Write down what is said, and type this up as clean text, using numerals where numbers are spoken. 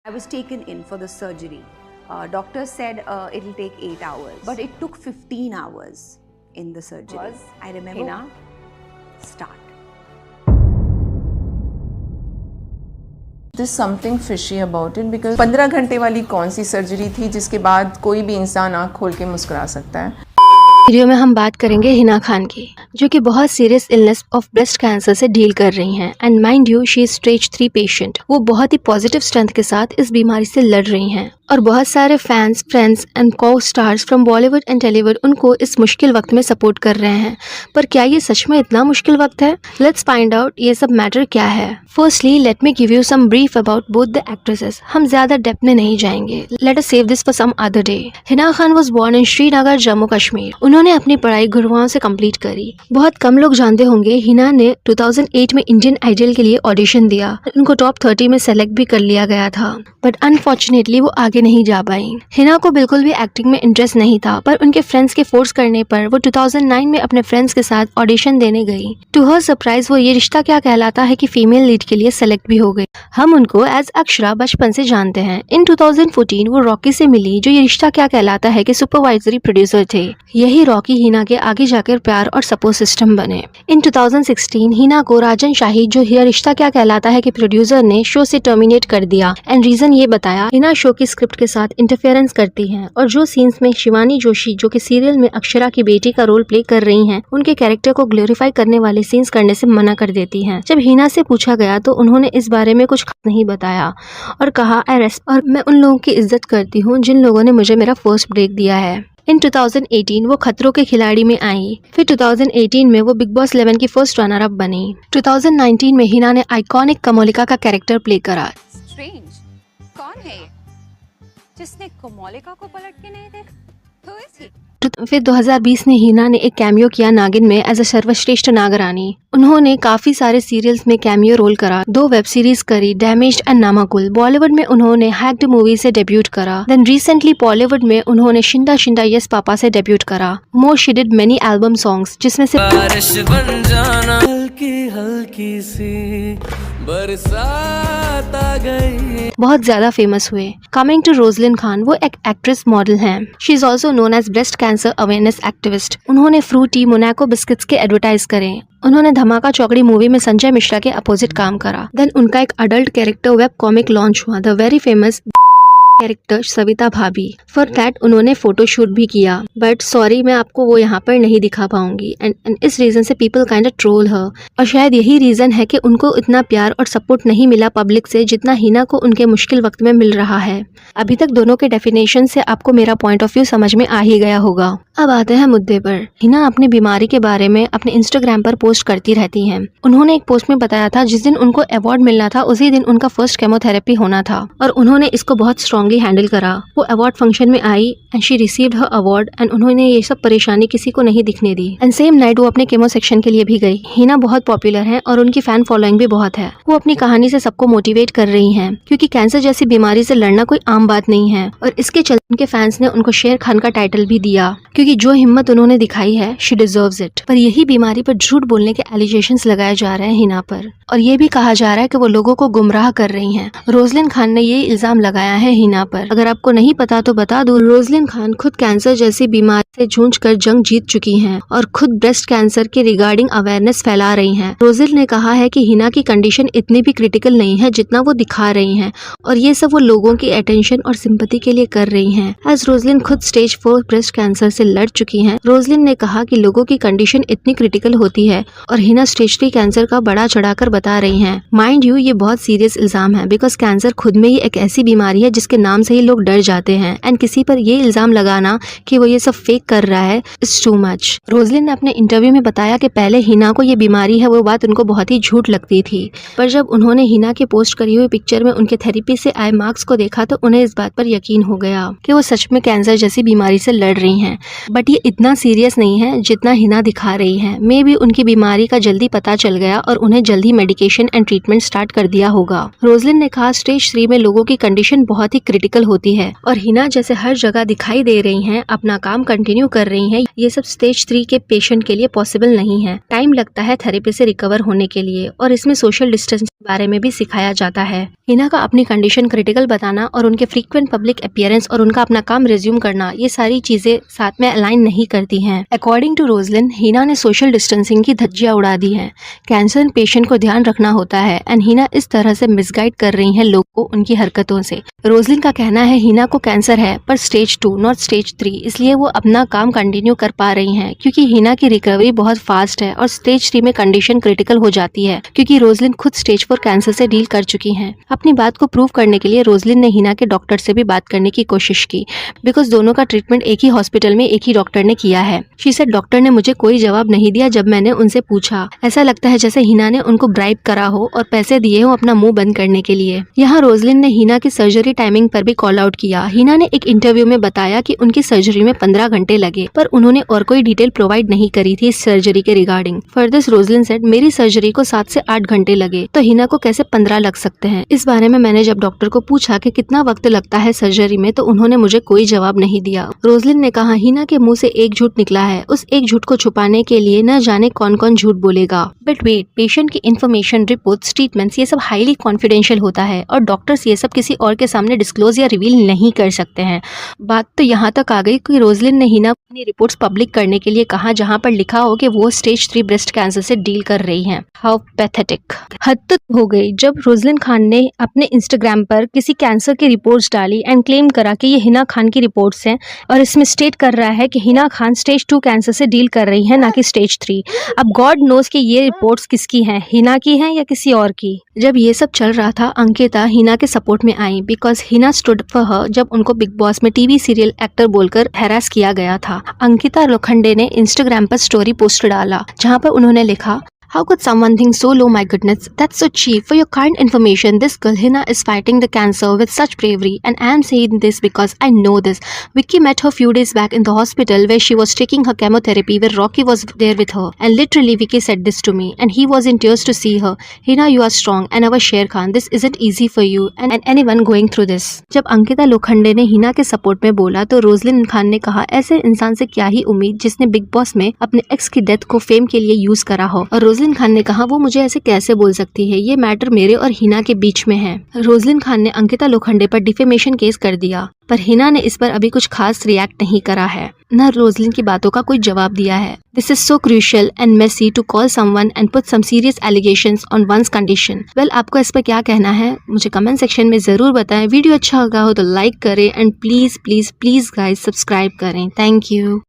I was taken in for the surgery. Doctor said it'll take 8 hours, but it took 15 hours in the surgery. I remember. Hina, start. There's something fishy about it because 15 घंटे वाली कौन सी surgery थी जिसके बाद कोई भी इंसान आँख खोल के मुस्कुरा सकता है। वीडियो में हम बात करेंगे हिना खान की, जो कि बहुत serious illness of breast cancer से डील कर रही हैं and mind you she is stage 3 patient. वो बहुत ही पॉजिटिव स्ट्रेंथ के साथ इस बीमारी से लड़ रही हैं और बहुत सारे फैंस, फ्रेंड्स एंड को stars from Bollywood and Tollywood उनको इस मुश्किल वक्त में सपोर्ट कर रहे हैं। पर क्या ये सच में इतना मुश्किल वक्त है? लेट्स फाइंड आउट ये सब मैटर क्या है। Firstly let me give you some brief about both the actresses. हम ज्यादा डेप्थ में नहीं जाएंगे, let us save this for some other day. Hina Khan was born in Srinagar, Jammu Kashmir. उन्होंने अपनी पढ़ाई गुड़गांव से कंप्लीट करी। बहुत कम लोग जानते होंगे हिना ने 2008 में इंडियन आइडल के लिए ऑडिशन दिया। उनको टॉप 30 में सेलेक्ट भी कर लिया गया था, बट अनफॉर्चुनेटली वो आगे नहीं जा पाई। हिना को बिल्कुल भी एक्टिंग में इंटरेस्ट नहीं था, पर उनके फ्रेंड्स के फोर्स करने पर वो 2009 में अपने फ्रेंड्स के साथ ऑडिशन देने गई। टू हर सरप्राइज वो ये रिश्ता क्या कहलाता है कि फीमेल लीड के लिए सेलेक्ट भी हो गई। हम उनको एज अक्षरा बचपन से जानते हैं। इन 2014 वो रॉकी से मिली, जो ये रिश्ता क्या कहलाता है कि सुपरवाइजरी प्रोड्यूसर थे। यही रॉकी हिना के आगे जाकर प्यार और सपोर्ट सिस्टम बने। इन 2016 हिना को राजन शाही, जो ये रिश्ता क्या कहलाता है कि प्रोड्यूसर, ने शो से टर्मिनेट कर दिया एंड रीजन ये बताया हिना शो की स्क्रिप्ट के साथ इंटरफेरेंस करती हैं और जो सीन्स में शिवानी जोशी, जो कि सीरियल में अक्षरा की बेटी का रोल प्ले कर रही हैं, उनके कैरेक्टर को ग्लोरीफाई करने वाले सीन्स करने से मना कर देती हैं। जब हिना से पूछा गया तो उन्होंने इस बारे में कुछ नहीं बताया और कहा और मैं उन लोगों की इज्जत करती हूँ जिन लोगों ने मुझे मेरा फर्स्ट ब्रेक दिया है। इन 2018 वो खतरों के खिलाड़ी में आई। फिर 2018 में वो बिग बॉस 11 की फर्स्ट रनर अप बनी। 2019 में हिना ने आइकॉनिक कमोलिका का कैरेक्टर प्ले करा। Strange. कौन है ये जिसने कोमोलिका को पलट के नहीं देखा? Who is he? फिर 2020 में हिना ने एक कैमियो किया नागिन में एज अ सर्वश्रेष्ठ नागरानी। उन्होंने काफी सारे सीरियल्स में कैमियो रोल करा, 2 वेब सीरीज करी, डैमेज्ड एंड नामाकुल। बॉलीवुड में उन्होंने हैक्ड मूवी से डेब्यूट करा। देन रिसेंटली बॉलीवुड में उन्होंने शिंदा शिंदा यस पापा से डेब्यूट करा। More she did many album songs, जिसमें से बारिश बन जाना, हल्की हल्की सी बरसात आ गई, बहुत ज्यादा फेमस हुए। कमिंग टू रोजलिन खान, वो एक एक्ट्रेस मॉडल हैं। She is also known as breast cancer awareness activist. उन्होंने फ्रूटी, मोनाको बिस्किट्स के एडवर्टाइज करे। उन्होंने धमाका चौकड़ी मूवी में संजय मिश्रा के अपोजिट काम करा। देन उनका एक adult character web comic launch हुआ, the very famous character Savita Bhabhi. For that उन्होंने फोटोशूट भी किया, बट सॉरी मैं आपको वो यहाँ पर नहीं दिखा पाऊंगी एंड इस रीजन से पीपल काइंड ऑफ ट्रोल हर। और शायद यही रीजन है कि उनको इतना प्यार और सपोर्ट नहीं मिला पब्लिक से जितना हिना को उनके मुश्किल वक्त में मिल रहा है। अभी तक दोनों के डेफिनेशन से आपको मेरा पॉइंट ऑफ व्यू समझ में आ ही गया होगा। अब आते हैं मुद्दे पर। हिना अपनी बीमारी के बारे में अपने इंस्टाग्राम पर पोस्ट करती रहती हैं। उन्होंने एक पोस्ट में बताया था जिस दिन उनको अवार्ड मिलना था उसी दिन उनका फर्स्ट केमोथेरेपी होना था और उन्होंने इसको बहुत स्ट्रांगली हैंडल करा। वो अवार्ड फंक्शन में आई and she received her award and उन्होंने ये सब परेशानी किसी को नहीं दिखने दी। एंड सेम नाइट वो अपने केमो सेक्शन के लिए भी गई। हिना बहुत पॉपुलर है और उनकी फैन फॉलोइंग भी बहुत है। वो अपनी कहानी से सबको मोटिवेट कर रही हैं, क्योंकि कैंसर जैसी बीमारी से लड़ना कोई आम बात नहीं है और इसके चलते उनके फैंस ने उनको शेर खान का टाइटल भी दिया, क्योंकि जो हिम्मत उन्होंने दिखाई है शी डिजर्व्स इट। पर यही बीमारी पर झूठ बोलने के एलिगेशंस लगाए जा रहे हैं हिना पर और ये भी कहा जा रहा है कि वो लोगों को गुमराह कर रही हैं। रोजलिन खान ने ये इल्जाम लगाया है हिना पर। अगर आपको नहीं पता तो बता दूं, रोजलिन खान खुद कैंसर जैसी बीमारी से जूझकर जंग जीत चुकी हैं और खुद ब्रेस्ट कैंसर के रिगार्डिंग अवेयरनेस फैला रही हैं। रोजिल ने कहा है कि हिना की कंडीशन इतनी भी क्रिटिकल नहीं है जितना वो दिखा रही हैं और ये सब वो लोगों की अटेंशन और सिंपैथी के लिए कर रही हैं। एज रोजलिन खुद स्टेज 4 ब्रेस्ट कैंसर से लड़ चुकी हैं, रोजलिन ने कहा कि लोगों की कंडीशन इतनी क्रिटिकल होती है और हिना स्टेज 3 कैंसर का बड़ा चढ़ाकर बता रही हैं। माइंड यू, ये बहुत सीरियस इल्जाम है बिकॉज कैंसर खुद में ही एक ऐसी बीमारी है जिसके नाम से ही लोग डर जाते हैं एंड किसी पर ये इल्जाम लगाना कि वो ये सब फेक कर रहा है इज टू मच। रोजलिन ने अपने इंटरव्यू में बताया कि पहले हिना को ये बीमारी है वो बात उनको बहुत ही झूठ लगती थी, पर जब उन्होंने हिना की पोस्ट करी हुई पिक्चर में उनके थेरेपी से आए मार्क्स को देखा तो उन्हें इस बात पर यकीन हो गया कि वो सच में कैंसर जैसी बीमारी से लड़ रही हैं। बट ये इतना सीरियस नहीं है जितना हिना दिखा रही है। मे भी उनकी बीमारी का जल्दी पता चल गया और उन्हें जल्दी मेडिकेशन एंड ट्रीटमेंट स्टार्ट कर दिया होगा। रोजलिन ने कहा स्टेज 3 में लोगों की कंडीशन बहुत ही क्रिटिकल होती है और हिना जैसे हर जगह दिखाई दे रही हैं, अपना काम कंटिन्यू कर रही हैं, ये सब स्टेज 3 के पेशेंट के लिए पॉसिबल नहीं है। टाइम लगता है थेरेपी से रिकवर होने के लिए और इसमें सोशल डिस्टेंस के बारे में भी सिखाया जाता है। हिना का अपनी कंडीशन क्रिटिकल बताना और उनके फ्रीक्वेंट पब्लिक अपीयरेंस और उनका अपना काम रिज्यूम करना, ये सारी चीजें साथ में अलाइन नहीं करती हैं। अकॉर्डिंग टू रोजलिन, हिना ने सोशल डिस्टेंसिंग की धज्जियां उड़ा दी हैं। कैंसर पेशेंट को ध्यान रखना होता है एंड हिना इस तरह से मिसगाइड कर रही हैं लोग को उनकी हरकतों से। रोजलिन का कहना है हिना को कैंसर है पर स्टेज 2 नॉट स्टेज 3, इसलिए वो अपना काम कंटिन्यू कर पा रही हैं क्योंकि हिना की रिकवरी बहुत फास्ट है और स्टेज 3 में कंडीशन क्रिटिकल हो जाती है क्योंकि रोजलिन खुद स्टेज 4 कैंसर से डील कर चुकी हैं। अपनी बात को प्रूव करने के लिए रोजलिन ने हिना के डॉक्टर से भी बात करने की कोशिश की बिकॉज दोनों का ट्रीटमेंट एक ही हॉस्पिटल में एक ही डॉक्टर ने किया है। शी सेड डॉक्टर ने मुझे कोई जवाब नहीं दिया जब मैंने उनसे पूछा। ऐसा लगता है जैसे हिना ने उनको ब्राइब करा हो और पैसे दिए हो अपना मुंह बंद करने के लिए। यहाँ रोजलिन ने हिना की सर्जरी टाइमिंग पर भी कॉल आउट किया। हिना ने एक इंटरव्यू में बताया कि उनकी सर्जरी में 15 घंटे लगे पर उन्होंने और कोई डिटेल प्रोवाइड नहीं करी थी इस सर्जरी के रिगार्डिंग। फर्दर रोजलिन सेड मेरी सर्जरी को 7 से 8 घंटे लगे तो हिना को कैसे 15 लग सकते हैं। इस बारे में मैंने जब डॉक्टर को पूछा कि कितना वक्त लगता है सर्जरी में तो उन्होंने मुझे कोई जवाब नहीं दिया। रोजलिन ने कहा हिना के मुंह से एक झूठ निकला है, उस एक झूठ को छुपाने के लिए न जाने कौन कौन झूठ बोलेगा। बट वेट, पेशेंट की इन्फॉर्मेशन, रिपोर्ट्स, ट्रीटमेंट्स ये सब हाईली कॉन्फिडेंशियल होता है और डॉक्टर्स ये सब किसी और के सामने डिस्क्लोज या रिवील नहीं कर सकते हैं। बात तो यहाँ तक आ गई कि रोजलिन ने हिना अपनी रिपोर्ट्स पब्लिक करने के लिए कहा जहाँ पर लिखा हो कि वो स्टेज 3 ब्रेस्ट कैंसर से डील कर रही हैं। How pathetic. हद तक हो गई जब रोजलिन खान ने अपने इंस्टाग्राम पर किसी कैंसर की रिपोर्ट्स डाली एंड क्लेम करा कि ये हिना खान की रिपोर्ट्स हैं और इसमें स्टेट कर रहा है कि हिना खान स्टेज 2 कैंसर से डील कर रही है ना कि स्टेज 3। अब गॉड नोज कि ये रिपोर्ट्स किसकी हैं, हिना की हैं या किसी और की। जब ये सब चल रहा था अंकिता हिना के सपोर्ट में आई because Hina stood for her जब उनको बिग बॉस में टीवी सीरियल एक्टर बोलकर हैरास किया गया था। अंकिता लोखंडे ने इंस्टाग्राम पर स्टोरी पोस्ट डाला जहाँ पर उन्होंने लिखा, How could someone think so low? My goodness, that's so cheap. For your kind information, this girl Hina is fighting the cancer with such bravery, and I am saying this because I know this. Vicky met her few days back in the hospital where she was taking her chemotherapy, where Rocky was there with her, and literally Vicky said this to me, and he was in tears to see her. Hina, you are strong, and our Sher Khan, this isn't easy for you and anyone going through this. जब अंकिता लोखंडे ने हिना के support में बोला तो Roslin Khan ने कहा, ऐसे इंसान से क्या ही उम्मीद जिसने बिग बॉस में अपने एक्स की डेथ को फेम के लिए यूज करा हो। और रोजलिन खान ने कहा वो मुझे ऐसे कैसे बोल सकती है, ये मैटर मेरे और हिना के बीच में है। रोजलिन खान ने अंकिता लोखंडे पर डिफेमेशन केस कर दिया पर हिना ने इस पर अभी कुछ खास रिएक्ट नहीं करा है, न रोजलिन की बातों का कोई जवाब दिया है। This is so crucial and messy to call someone and put some serious allegations on one's condition. Well, आपको इस पर क्या कहना है मुझे कमेंट सेक्शन में जरूर बताएं। वीडियो अच्छा लगा हो तो लाइक करें and please please please guys subscribe करें। Thank you.